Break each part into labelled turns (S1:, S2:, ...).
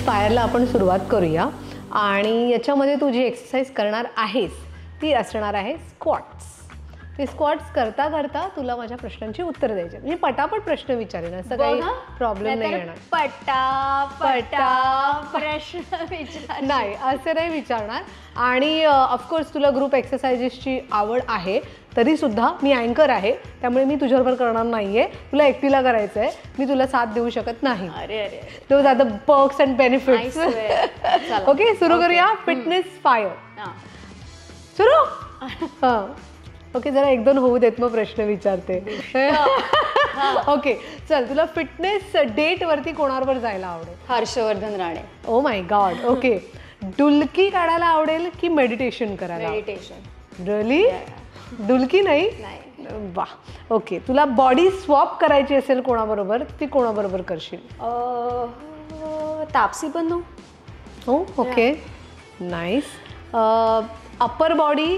S1: फायरला आपण सुरुवात करूया आणि याच्यामध्ये तू जी एक्सरसाइज करणार आहेस ती असणार आहे स्क्वॉट्स. ते स्क्वॉट्स करता करता तुला माझ्या प्रश्नांची उत्तर द्यायची. म्हणजे पटापट प्रश्न विचारेन, असं काही प्रॉब्लेम नाही येणार.
S2: प्रश्न विचार
S1: नाही, असं नाही विचारणार. आणि ऑफकोर्स तुला ग्रुप एक्सरसाइजेसची आवड आहे, तरी सुद्धा मी अँकर आहे, त्यामुळे मी तुझ्याबरोबर करणार नाहीये. तुला एकटीला करायचं आहे, मी तुला साथ देऊ शकत नाही. Those are the perks and benefits. Okay, सुरू करूया. फिटनेस फायर सुरू. हां, ओके, जरा एक दोन होऊ देत मग प्रश्न विचारते. ओके, चल, तुला फिटनेस डेट वरती कोणाबरोबर जायला आवडेल?
S2: Harshvardhan Rane.
S1: Oh my god. Okay, डुलकी काढायला आवडेल की मेडिटेशन करायला?
S2: मेडिटेशन.
S1: रिअली? डुलकी नाही? वा. ओके, तुला बॉडी स्वॉप करायची असेल कोणाबरोबर, ती कोणाबरोबर करशील?
S2: तापसी पन्नू.
S1: हो, ओके, नाईस. अप्पर बॉडी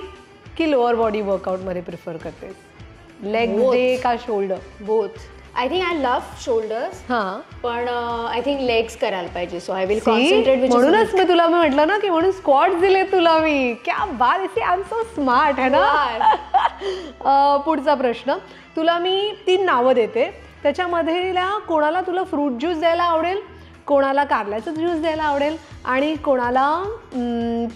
S1: की लोअर बॉडी वर्कआउटमध्ये प्रिफर करतेस? लेग डे का shoulder?
S2: Both. I think I love shoulders.
S1: हां,
S2: पण आय थिंक लेग्स करायला पाहिजे. So I will concentrate.
S1: म्हणूनच मी तुला म्हटलं ना की म्हणून स्क्वॉट्स दिले तुला मी. क्या बात आहे, आय एम सो स्मार्ट है ना. पुढचा प्रश्न, तुला मी 3 नावं देते, त्याच्यामध्ये कोणाला तुला फ्रूट ज्यूस द्यायला आवडेल, कोणाला कारल्याचं ज्यूस द्यायला आवडेल आणि कोणाला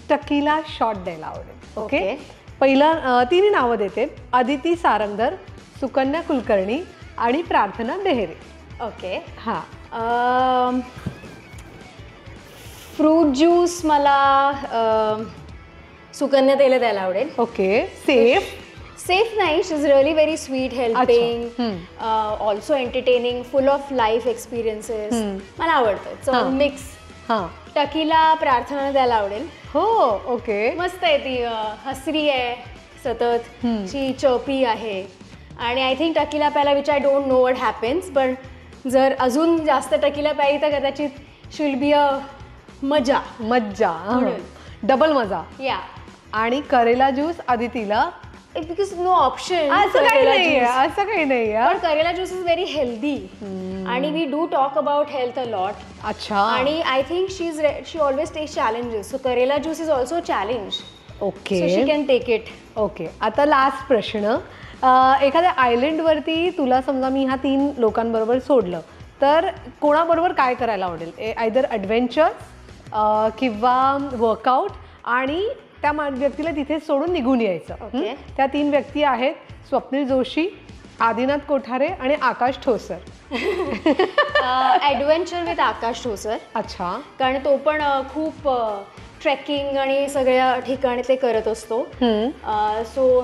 S1: टकीला शॉट द्यायला आवडेल. ओके, पहिलं 3 नावं देते. अदिती सारंगधर, सुकन्या कुलकर्णी आणि प्रार्थना बेहेरे.
S2: ओके.
S1: हां,
S2: फ्रूट ज्यूस मला सुकन्या ताईला द्यायला आवडेल.
S1: Okay, safe.
S2: सेफ नाही, she is really very sweet, helping, also entertaining, full of life experiences. मला आवडतं. So mix.
S1: हां,
S2: टकीला प्रार्थना द्यायला आवडेल.
S1: हो. ओके,
S2: मस्त आहे ती, हसरी आहे सतत, ची चर्पी आहे. आणि आय थिंक टकीला प्यायला which I don't know what happens, पण जर अजून जास्त टकीला प्यायली तर कदाचित शील बी अ मजा. डबल मजा. या.
S1: आणि करेला ज्यूस अदितीला?
S2: Because no option.
S1: असं काही नाही.
S2: पण karela juice is very healthy आणि we do talk about health a lot.
S1: अच्छा.
S2: आणि I think she always takes challenges. So karela juice is also challenge.
S1: Okay,
S2: so she can take it.
S1: Okay, आता last प्रश्न. एखाद्या आयलंडवरती तुला समजा मी ह्या 3 लोकांबरोबर सोडलं तर कोणाबरोबर काय करायला आवडेल? आयदर ॲडव्हेंचर किंवा वर्कआउट, आणि त्या व्यक्तीला तिथे सोडून निघून यायचं. त्या 3 व्यक्ती आहेत स्वप्नील जोशी, आदिनाथ कोठारे आणि आकाश ठोसर.
S2: ॲडव्हेंचर विथ आकाश ठोसर.
S1: अच्छा.
S2: कारण तो पण खूप ट्रेकिंग आणि सगळ्या ठिकाणी ते करत असतो. सो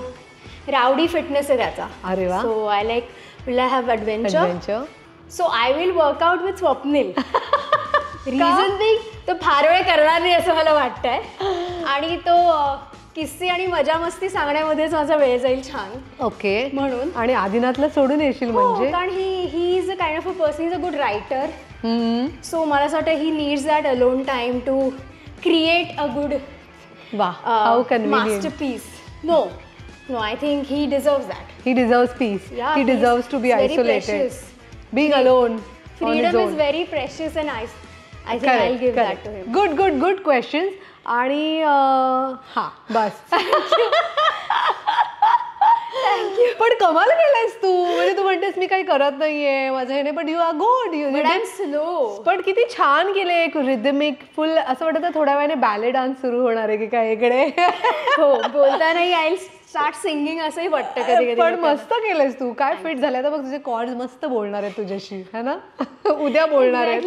S2: रावडी फिटनेस आहे त्याचा.
S1: अरे वा.
S2: So I like will I have adventure. So I will work out with Swapnil. Reason big, तो फार वेळ करणार नाही असं मला वाटतंय, आणि तो किस्से आणि मजा मस्ती सांगण्यामध्येच माझा वेळ जाईल छान.
S1: ओके,
S2: म्हणून.
S1: आणि आदिनाथला सोडून येशील म्हणजे?
S2: कारण he is a kind of a person, is a good writer. So मला असं वाटतं he needs that alone time to create a good masterpiece. No, I think he deserves that.
S1: He deserves peace. Yeah, he deserves to be isolated. Being alone.
S2: Freedom is very precious and I think I'll give that to him.
S1: Good questions. आणि हां, बस. Thank you. पण कमाल केलायस तू. म्हणजे तू म्हणतेस मी काही करत नाहीये माझं हे नाही, पण यू आर गुड.
S2: स्लो.
S1: पण किती छान केले. एक रिदमिक फुल, असं वाटतं थोड्या वेळाने बॅले डान्स सुरू होणार आहे की काय इकडे.
S2: हो, बोलतानाही आय स्टार्ट सिंगिंग असंही वाटतं कधी कधी.
S1: पण मस्त केलंयस तू. काय फिट झालं तर बघ, तुझे कॉर्ड्स मस्त बोलणार आहेत तुझ्याशी, है ना. उद्या बोलणार आहेत.